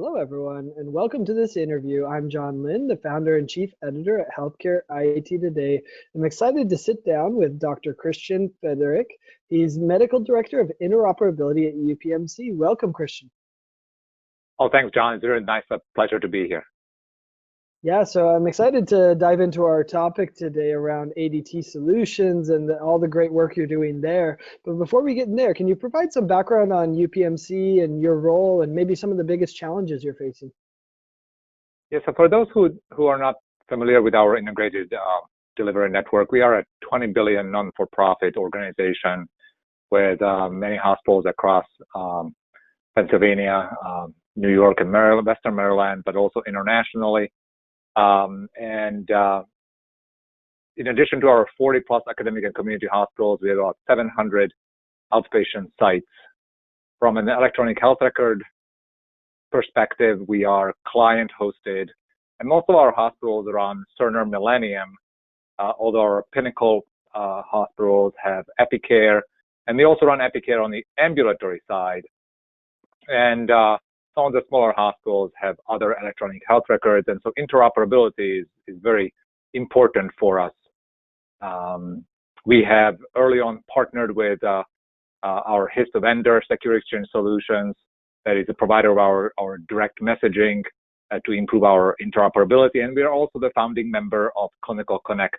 Hello, everyone, and welcome to this interview. I'm John Lynn, the founder and chief editor at Healthcare IT Today. I'm excited to sit down with Dr. Kristian Feterik. He's medical director of interoperability at UPMC. Welcome, Kristian. Oh, thanks, John. It's very nice, a pleasure to be here. Yeah, so I'm excited to dive into our topic today around ADT solutions and all the great work you're doing there. But before we get in there, can you provide some background on UPMC and your role and maybe some of the biggest challenges you're facing? Yeah, so for those who are not familiar with our integrated delivery network, we are a 20 billion non-for-profit organization with many hospitals across Pennsylvania, New York, and Maryland, Western Maryland, but also internationally. In addition to our 40 plus academic and community hospitals, we have about 700 outpatient sites. From an electronic health record perspective, we are client hosted, and most of our hospitals are on Cerner Millennium, although our Pinnacle hospitals have EpiCare, and we also run EpiCare on the ambulatory side. And some of the smaller hospitals have other electronic health records, and so interoperability is very important for us. We have early on partnered with our HIST vendor, Secure Exchange Solutions, that is a provider of our direct messaging to improve our interoperability, and we are also the founding member of Clinical Connect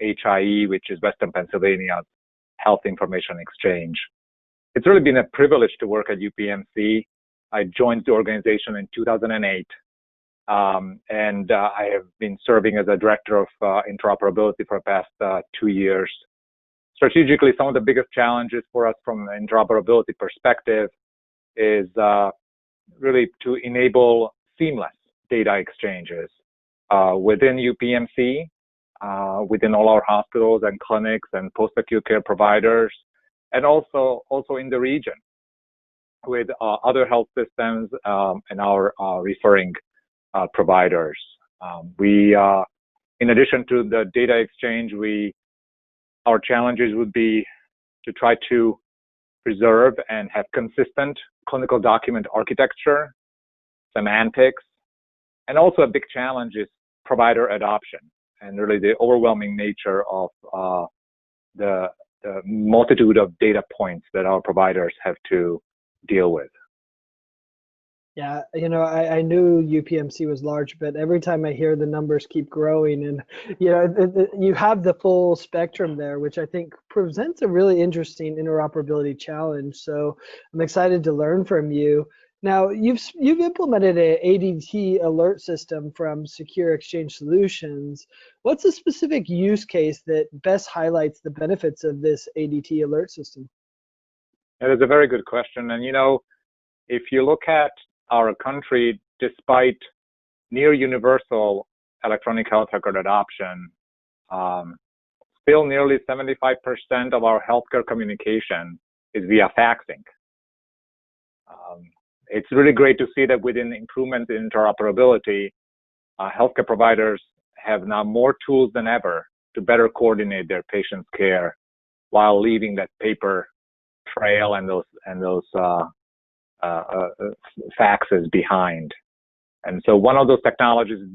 HIE, which is Western Pennsylvania's health information exchange. It's really been a privilege to work at UPMC. I joined the organization in 2008, and I have been serving as a director of interoperability for the past 2 years. Strategically, some of the biggest challenges for us from an interoperability perspective is really to enable seamless data exchanges within UPMC, within all our hospitals and clinics and post-acute care providers, and also in the region with other health systems and our referring providers. In addition to the data exchange, our challenges would be to try to preserve and have consistent clinical document architecture, semantics, and also a big challenge is provider adoption and really the overwhelming nature of the multitude of data points that our providers have to deal with. Yeah, I knew UPMC was large, but every time I hear the numbers keep growing, and you have the full spectrum there, which I think presents a really interesting interoperability challenge. So I'm excited to learn from you. Now, you've implemented a ADT Alert System from Secure Exchange Solutions. What's a specific use case that best highlights the benefits of this ADT Alert System? That is a very good question. And if you look at our country, despite near universal electronic health record adoption, still nearly 75% of our healthcare communication is via faxing. It's really great to see that within improvement in interoperability, healthcare providers have now more tools than ever to better coordinate their patients' care while leaving that paper trail and those faxes behind. And so one of those technologies is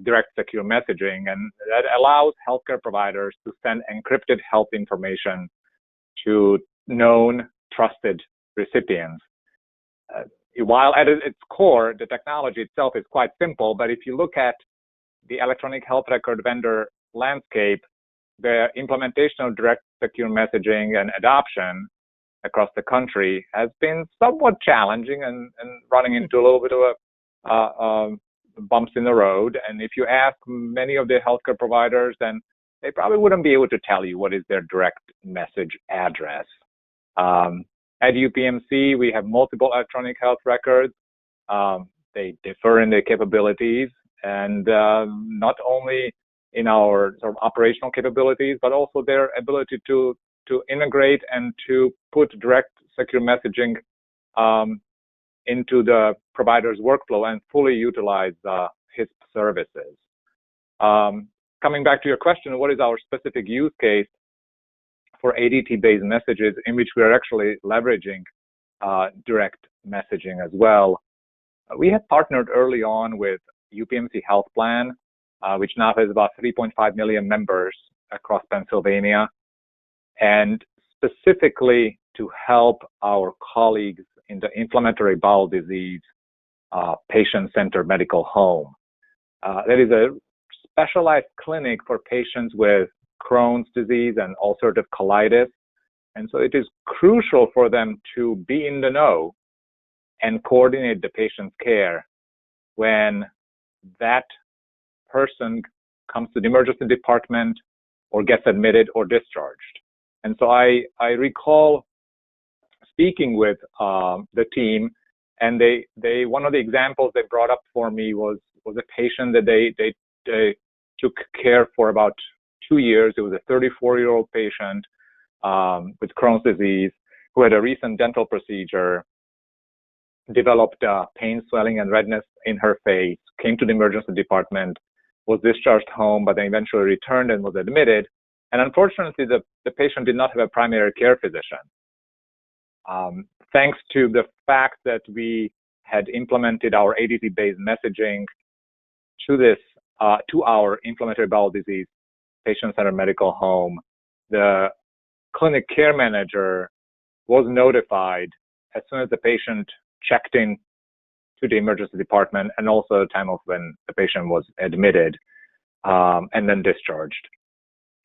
direct secure messaging, and that allows healthcare providers to send encrypted health information to known, trusted recipients. While at its core, the technology itself is quite simple, but if you look at the electronic health record vendor landscape, the implementation of direct secure messaging and adoption across the country has been somewhat challenging and running into a little bit of bumps in the road. And if you ask many of the healthcare providers, then they probably wouldn't be able to tell you what is their direct message address. At UPMC, we have multiple electronic health records. They differ in their capabilities, and not only in our sort of operational capabilities, but also their ability to integrate and to put direct secure messaging into the provider's workflow and fully utilize HISP services. Coming back to your question, what is our specific use case for ADT-based messages in which we are actually leveraging direct messaging as well? we had partnered early on with UPMC Health Plan, which now has about 3.5 million members across Pennsylvania, and specifically to help our colleagues in the inflammatory bowel disease patient-centered medical home. That is a specialized clinic for patients with Crohn's disease and ulcerative colitis. And so it is crucial for them to be in the know and coordinate the patient's care when that person comes to the emergency department or gets admitted or discharged. And so I recall speaking with the team, and they one of the examples they brought up for me was a patient that they took care for about 2 years. It was a 34-year-old patient with Crohn's disease who had a recent dental procedure, developed pain, swelling, and redness in her face, came to the emergency department, was discharged home, but then eventually returned and was admitted. And unfortunately, the patient did not have a primary care physician. Thanks to the fact that we had implemented our ADT-based messaging to our inflammatory bowel disease patient-centered medical home, the clinic care manager was notified as soon as the patient checked in to the emergency department, and also the time of when the patient was admitted and then discharged.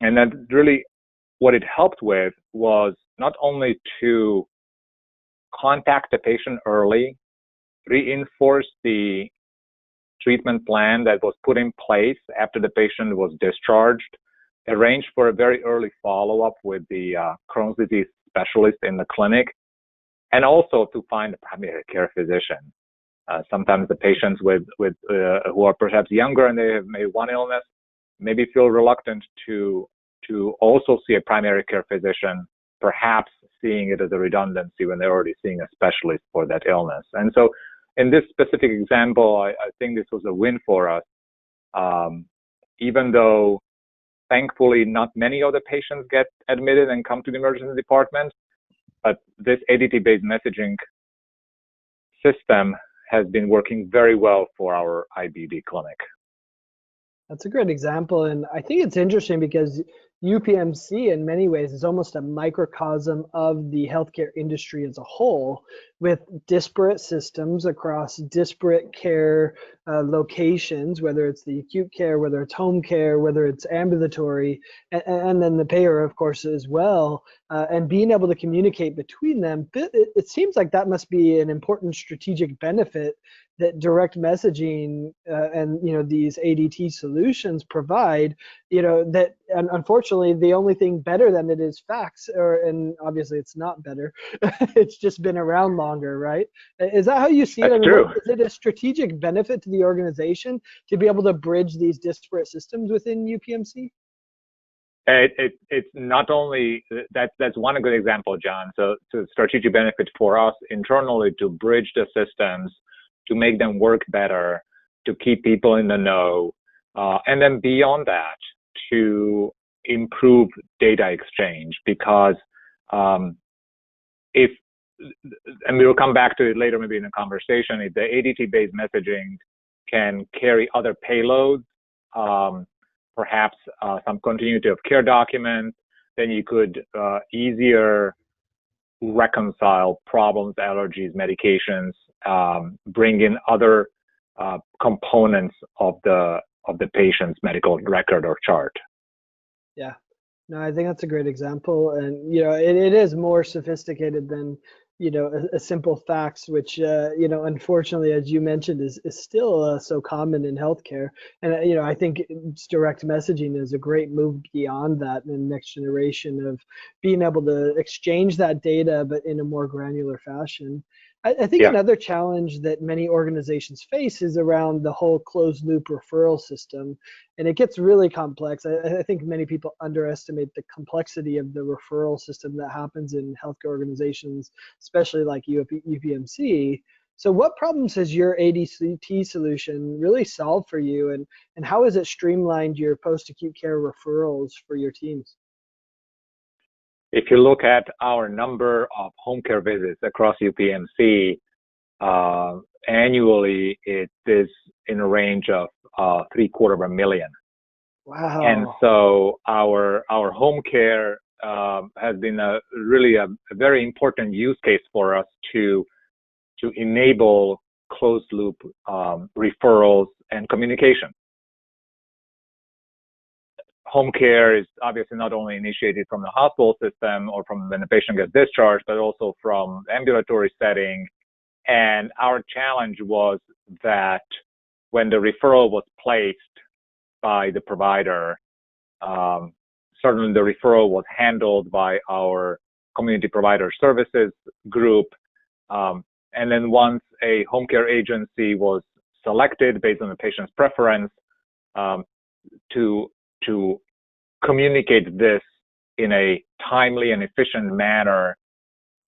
And then really what it helped with was not only to contact the patient early, reinforce the treatment plan that was put in place after the patient was discharged, arrange for a very early follow-up with the Crohn's disease specialist in the clinic, and also to find a primary care physician. Sometimes the patients who are perhaps younger and they have maybe one illness maybe feel reluctant to also see a primary care physician, perhaps seeing it as a redundancy when they're already seeing a specialist for that illness. And so in this specific example, I think this was a win for us, even though thankfully not many of the patients get admitted and come to the emergency department, but this ADT-based messaging system has been working very well for our IBD clinic. That's a great example. And I think it's interesting because UPMC in many ways is almost a microcosm of the healthcare industry as a whole, with disparate systems across disparate care locations, whether it's the acute care, whether it's home care, whether it's ambulatory, and then the payer, of course, as well, and being able to communicate between them. It seems like that must be an important strategic benefit that direct messaging and these ADT solutions provide. That unfortunately the only thing better than it is fax, and obviously it's not better. It's just been around longer, right? Is that how you see it? That's true. Is it a strategic benefit to the organization to be able to bridge these disparate systems within UPMC? It's not only that's one good example, John. So strategic benefit for us internally to bridge the systems, to make them work better, to keep people in the know, and then beyond that, to improve data exchange. Because and we will come back to it later maybe in the conversation, if the ADT-based messaging can carry other payloads, perhaps some continuity of care documents, then you could easier reconcile problems, allergies, medications, bring in other components of the patient's medical record or chart. Yeah, no, I think that's a great example, and it is more sophisticated than a simple fax, which unfortunately, as you mentioned, is still so common in healthcare. And I think direct messaging is a great move beyond that, in the next generation of being able to exchange that data, but in a more granular fashion. I think another challenge that many organizations face is around the whole closed loop referral system, and it gets really complex. I think many people underestimate the complexity of the referral system that happens in healthcare organizations, especially like UPMC. So what problems has your ADT solution really solved for you, and how has it streamlined your post-acute care referrals for your teams? If you look at our number of home care visits across UPMC, annually it is in a range of $750,000. Wow. And so our home care has been really a very important use case for us to enable closed loop referrals and communication. Home care is obviously not only initiated from the hospital system or from when the patient gets discharged, but also from the ambulatory setting. And our challenge was that when the referral was placed by the provider, certainly the referral was handled by our community provider services group. And then once a home care agency was selected based on the patient's preference, to communicate this in a timely and efficient manner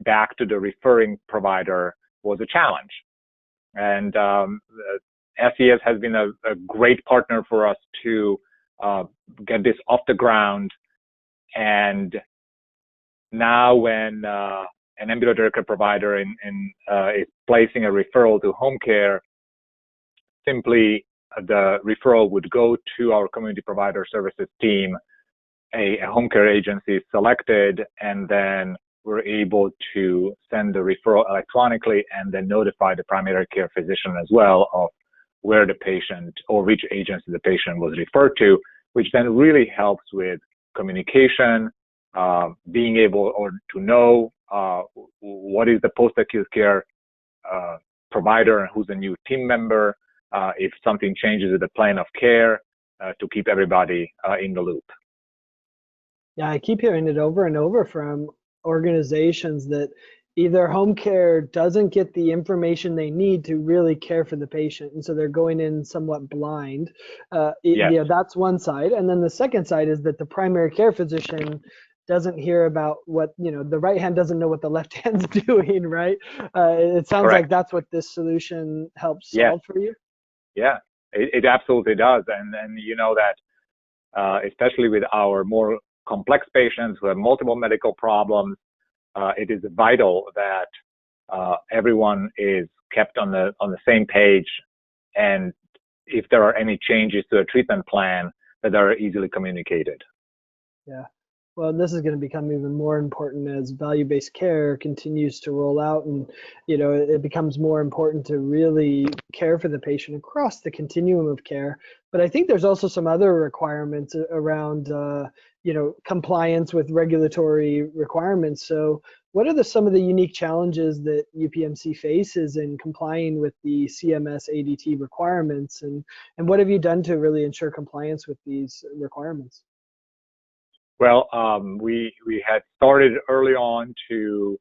back to the referring provider was a challenge. And SES has been a great partner for us to get this off the ground. And now when an ambulatory care provider is placing a referral to home care, simply the referral would go to our community provider services team, a home care agency is selected, and then we're able to send the referral electronically and then notify the primary care physician as well of where the patient or which agency the patient was referred to, which then really helps with communication, being able or to know what is the post-acute care provider and who's a new team member, if something changes with the plan of care, to keep everybody in the loop. Yeah, I keep hearing it over and over from organizations that either home care doesn't get the information they need to really care for the patient, and so they're going in somewhat blind. Yes. Yeah, that's one side, and then the second side is that the primary care physician doesn't hear about what, the right hand doesn't know what the left hand's doing, right? It sounds Correct. like that's what this solution helps Yes. solve for you. Yeah, it absolutely does, and you know that especially with our more complex patients who have multiple medical problems, it is vital that everyone is kept on the same page, and if there are any changes to a treatment plan, that are easily communicated. Yeah. Well, this is going to become even more important as value-based care continues to roll out, and it becomes more important to really care for the patient across the continuum of care. But I think there's also some other requirements around compliance with regulatory requirements. So what are some of the unique challenges that UPMC faces in complying with the CMS ADT requirements, and what have you done to really ensure compliance with these requirements? Well, we had started early on to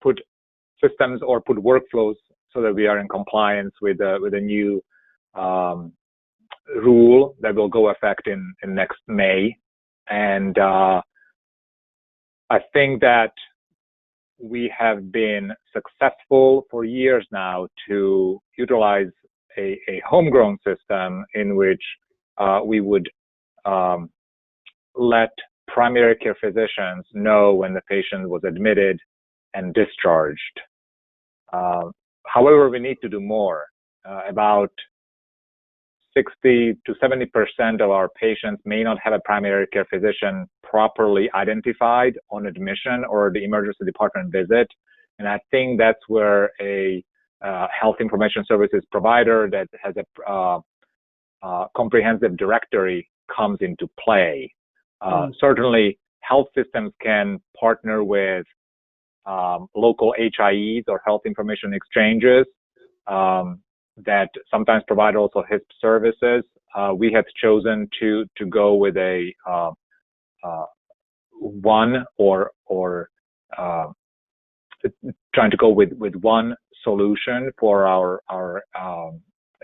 put systems or put workflows so that we are in compliance with a new rule that will go effect in next May. And I think that we have been successful for years now to utilize a homegrown system in which we would let primary care physicians know when the patient was admitted and discharged. However, we need to do more. About 60 to 70% of our patients may not have a primary care physician properly identified on admission or the emergency department visit. And I think that's where a health information services provider that has a comprehensive directory comes into play. Certainly, health systems can partner with local HIEs or health information exchanges that sometimes provide also HISP services. We have chosen to go with a trying to go with one solution for our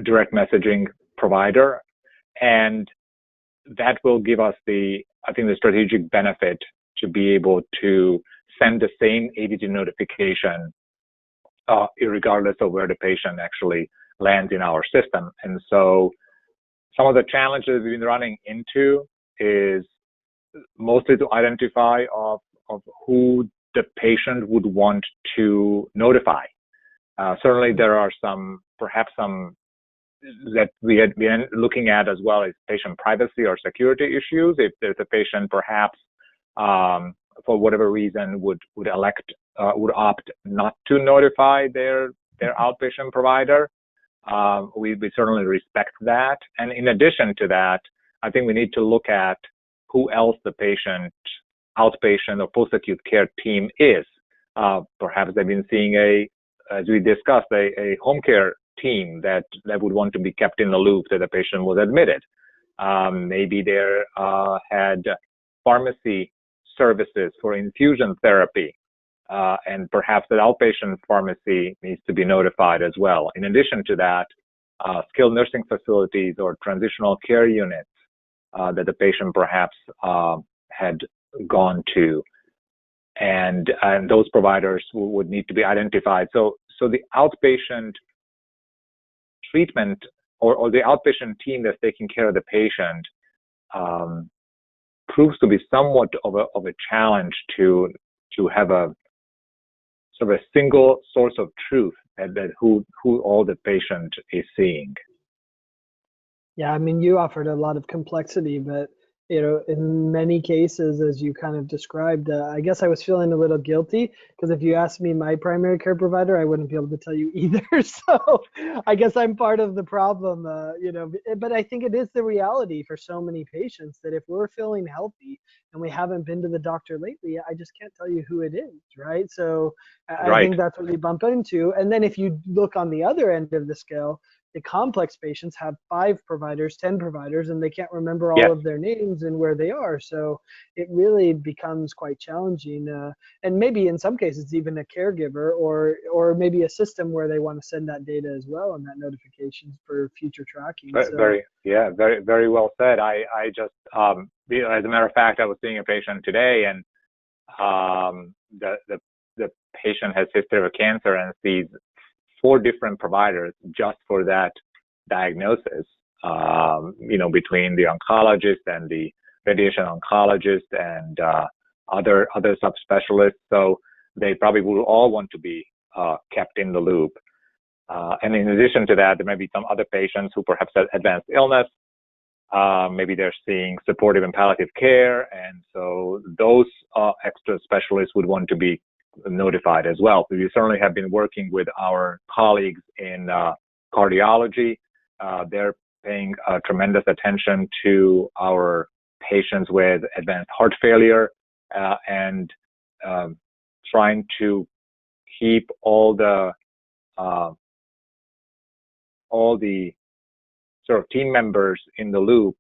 direct messaging provider, and that will give us the strategic benefit to be able to send the same ADT notification regardless of where the patient actually lands in our system. And so some of the challenges we've been running into is mostly to identify of who the patient would want to notify. Certainly, there are perhaps some that we had been looking at as well as patient privacy or security issues. If there's a patient perhaps for whatever reason would opt not to notify their outpatient provider, we certainly respect that. And in addition to that, I think we need to look at who else the patient outpatient or post-acute care team is. Perhaps they've been seeing as we discussed, a home care team that would want to be kept in the loop that the patient was admitted. Maybe they had pharmacy services for infusion therapy, and perhaps the outpatient pharmacy needs to be notified as well. In addition to that, skilled nursing facilities or transitional care units that the patient perhaps had gone to, and those providers would need to be identified. So the outpatient treatment or the outpatient team that's taking care of the patient proves to be somewhat of a challenge to have a sort of a single source of truth that who all the patient is seeing. Yeah, I mean, you offered a lot of complexity, but in many cases, as you kind of described, I guess I was feeling a little guilty because if you asked me my primary care provider, I wouldn't be able to tell you either. So I guess I'm part of the problem, but I think it is the reality for so many patients that if we're feeling healthy and we haven't been to the doctor lately, I just can't tell you who it is, right? So I think that's what we bump into. And then if you look on the other end of the scale, the complex patients have 5 providers, 10 providers, and they can't remember all of their names and where they are. So it really becomes quite challenging. And maybe in some cases, even a caregiver or maybe a system where they want to send that data as well and that notifications for future tracking. Very, very well said. I just, as a matter of fact, I was seeing a patient today, and the patient has history of cancer and sees 4 different providers just for that diagnosis, between the oncologist and the radiation oncologist and other subspecialists. So they probably will all want to be kept in the loop. And in addition to that, there may be some other patients who perhaps have advanced illness. Maybe they're seeing supportive and palliative care. And so those extra specialists would want to be notified as well. So we certainly have been working with our colleagues in cardiology. They're paying tremendous attention to our patients with advanced heart failure and trying to keep all the sort of team members in the loop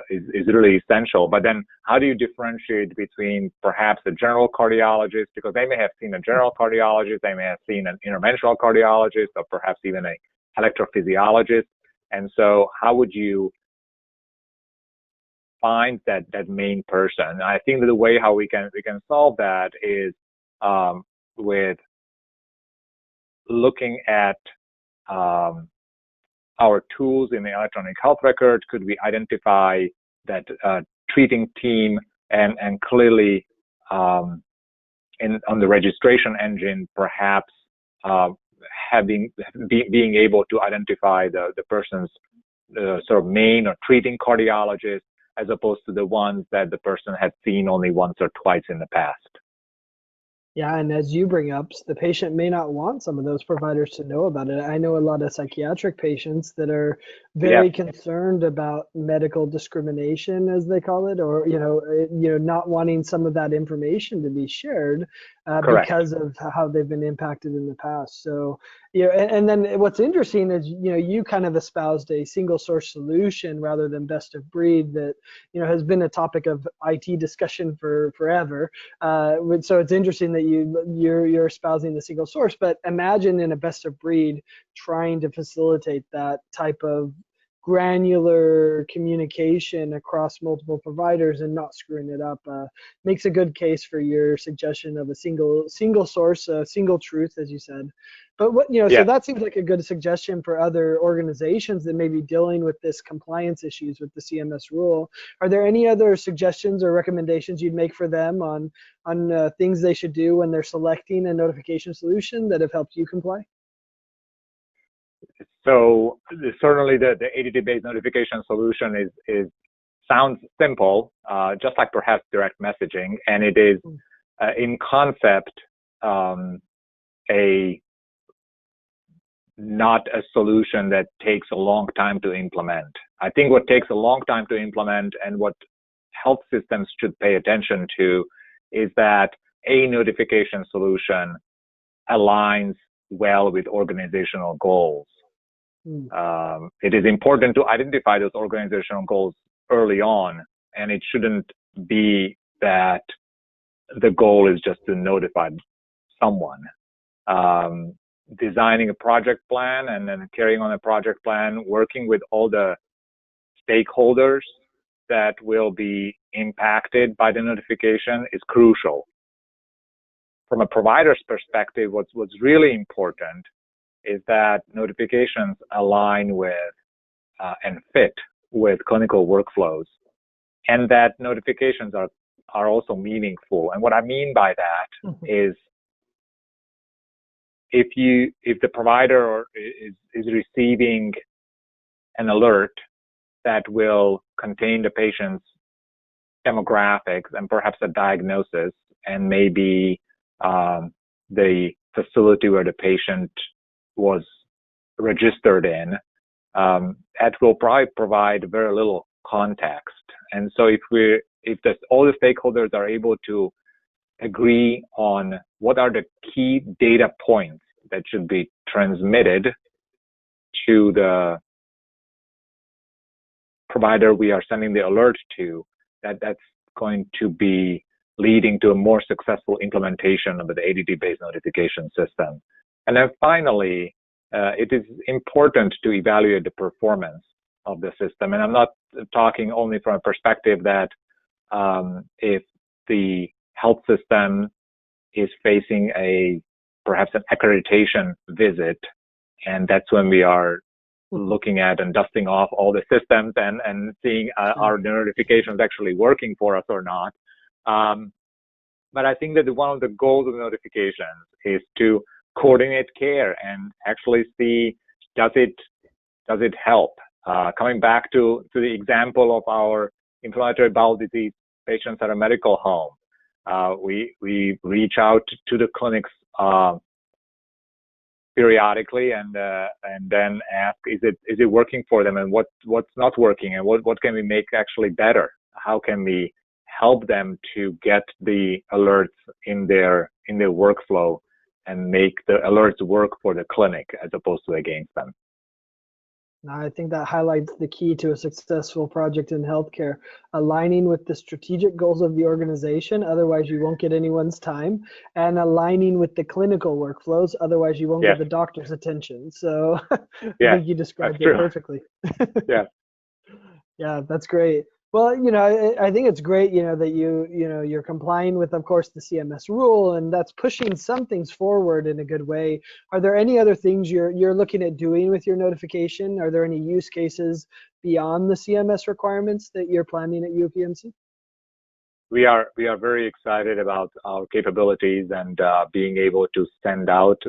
is really essential. But then how do you differentiate between perhaps a general cardiologist, because they may have seen a general cardiologist, they may have seen an interventional cardiologist, or perhaps even a electrophysiologist. And so how would you find that main person? I think that the way how we can solve that is with looking at our tools in the electronic health record. Could we identify that treating team and clearly on the registration engine, perhaps being able to identify the person's sort of main or treating cardiologist, as opposed to the ones that the person had seen only once or twice in the past. Yeah, and as you bring up, the patient may not want some of those providers to know about it. I know a lot of psychiatric patients that are very concerned about medical discrimination, as they call it, or not wanting some of that information to be shared because of how they've been impacted in the past. So, and then what's interesting is you kind of espoused a single source solution rather than best of breed that has been a topic of IT discussion for forever. So it's interesting that you're espousing the single source, but imagine in a best of breed trying to facilitate that type of granular communication across multiple providers and not screwing it up. Makes a good case for your suggestion of a single source, a single truth, as you said. But so that seems like a good suggestion for other organizations that may be dealing with this compliance issues with the CMS rule. Are there any other suggestions or recommendations you'd make for them on things they should do when they're selecting a notification solution that have helped you comply? So certainly the ADT-based notification solution sounds simple, just like perhaps direct messaging, and it is in concept not a solution that takes a long time to implement. I think what takes a long time to implement and what health systems should pay attention to is that a notification solution aligns well with organizational goals. It is important to identify those organizational goals early on, and it shouldn't be that the goal is just to notify someone. Designing a project plan and then carrying on a project plan, working with all the stakeholders that will be impacted by the notification is crucial. From a provider's perspective, what's really important is that notifications align with and fit with clinical workflows, and that notifications are also meaningful. And what I mean by that is if the provider is receiving an alert that will contain the patient's demographics and perhaps a diagnosis and maybe the facility where the patient was registered in, that will probably provide very little context. And so if all the stakeholders are able to agree on what are the key data points that should be transmitted to the provider we are sending the alert to, that's going to be leading to a more successful implementation of the ADT-based notification system. And then finally, it is important to evaluate the performance of the system. And I'm not talking only from a perspective that if the health system is facing perhaps an accreditation visit, and that's when we are looking at and dusting off all the systems and seeing are the notifications actually working for us or not. But I think that one of the goals of notifications is to coordinate care and actually see, does it help? Coming back to the example of our inflammatory bowel disease patients at a medical home, we reach out to the clinics periodically and then ask, is it working for them, and what's not working, and what can we make actually better? How can we help them to get the alerts in their workflow and make the alerts work for the clinic as opposed to against them? I think that highlights the key to a successful project in healthcare, aligning with the strategic goals of the organization, otherwise you won't get anyone's time, and aligning with the clinical workflows, otherwise you won't get the doctor's attention. So I think you described it perfectly. Yeah, that's great. Well, I think it's great, that you're complying with, of course, the CMS rule, and that's pushing some things forward in a good way. Are there any other things you're looking at doing with your notification? Are there any use cases beyond the CMS requirements that you're planning at UPMC? We are very excited about our capabilities and being able to send out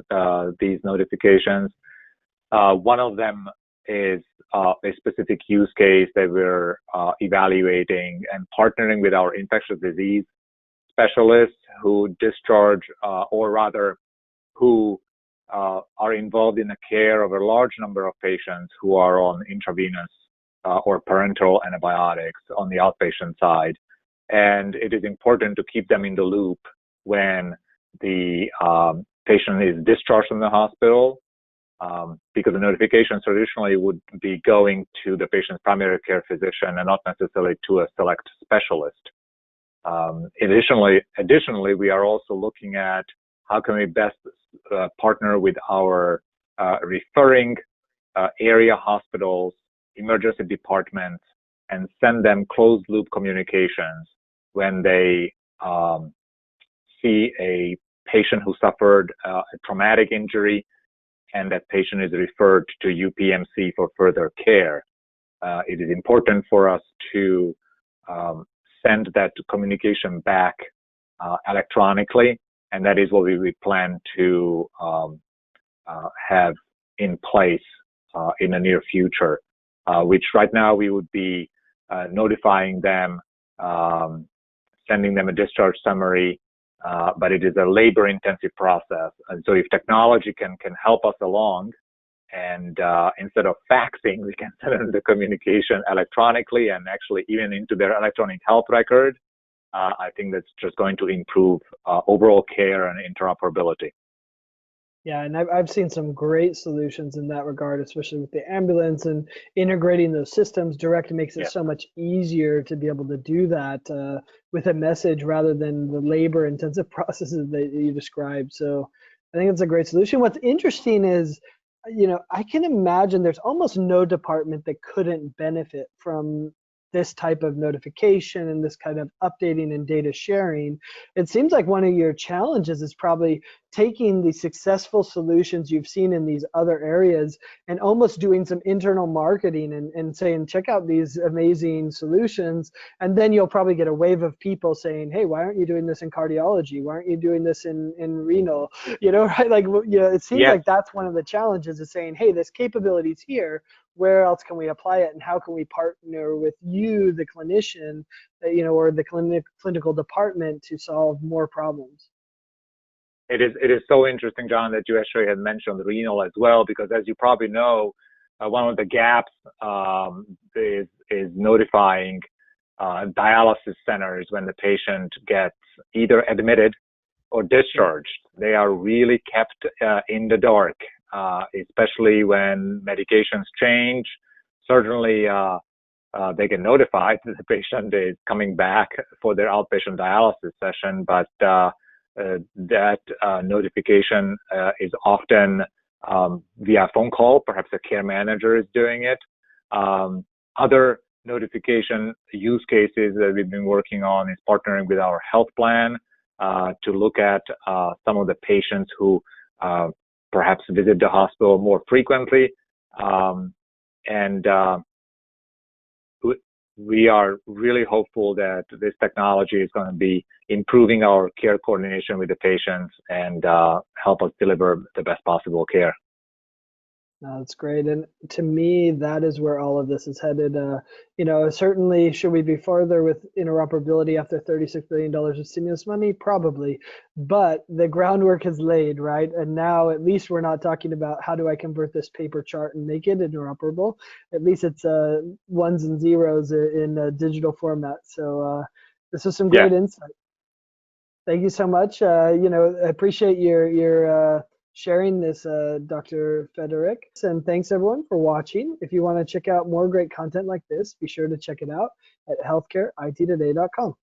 these notifications. One of them is a specific use case that we're evaluating and partnering with our infectious disease specialists who discharge, or rather who are involved in the care of a large number of patients who are on intravenous or parenteral antibiotics on the outpatient side. And it is important to keep them in the loop when the patient is discharged from the hospital, because the notification traditionally would be going to the patient's primary care physician and not necessarily to a select specialist. Additionally, we are also looking at how can we best partner with our referring area hospitals, emergency departments, and send them closed loop communications when they see a patient who suffered a traumatic injury and that patient is referred to UPMC for further care. It is important for us to send that communication back electronically, and that is what we plan to have in place in the near future, which right now we would be notifying them, sending them a discharge summary, but it is a labor-intensive process. And so if technology can help us along, and instead of faxing, we can send them the communication electronically and actually even into their electronic health record, I think that's just going to improve overall care and interoperability. Yeah, and I've seen some great solutions in that regard, especially with the ambulance and integrating those systems direct makes it so much easier to be able to do that with a message rather than the labor-intensive processes that you described. So I think it's a great solution. What's interesting is, I can imagine there's almost no department that couldn't benefit from this type of notification and this kind of updating and data sharing. It seems like one of your challenges is probably taking the successful solutions you've seen in these other areas and almost doing some internal marketing and saying, check out these amazing solutions. And then you'll probably get a wave of people saying, hey, why aren't you doing this in cardiology? Why aren't you doing this in renal? Right? Like, it seems like that's one of the challenges is saying, hey, this capability's here. Where else can we apply it, and how can we partner with you, the clinician, or the clinical department to solve more problems? It is so interesting, John, that you actually had mentioned renal as well, because as you probably know, one of the gaps is notifying dialysis centers when the patient gets either admitted or discharged. They are really kept in the dark. Especially when medications change. Certainly, they get notified that the patient is coming back for their outpatient dialysis session, but that notification is often via phone call. Perhaps a care manager is doing it. Other notification use cases that we've been working on is partnering with our health plan to look at some of the patients who perhaps visit the hospital more frequently. We are really hopeful that this technology is going to be improving our care coordination with the patients and help us deliver the best possible care. No, that's great. And to me, that is where all of this is headed. Certainly, should we be farther with interoperability after $36 billion of stimulus money? Probably. But the groundwork is laid, right? And now at least we're not talking about how do I convert this paper chart and make it interoperable. At least it's ones and zeros in a digital format. So this was some great insight. Thank you so much. I appreciate your sharing this, Dr. Feterik. And thanks everyone for watching. If you want to check out more great content like this, be sure to check it out at healthcareittoday.com.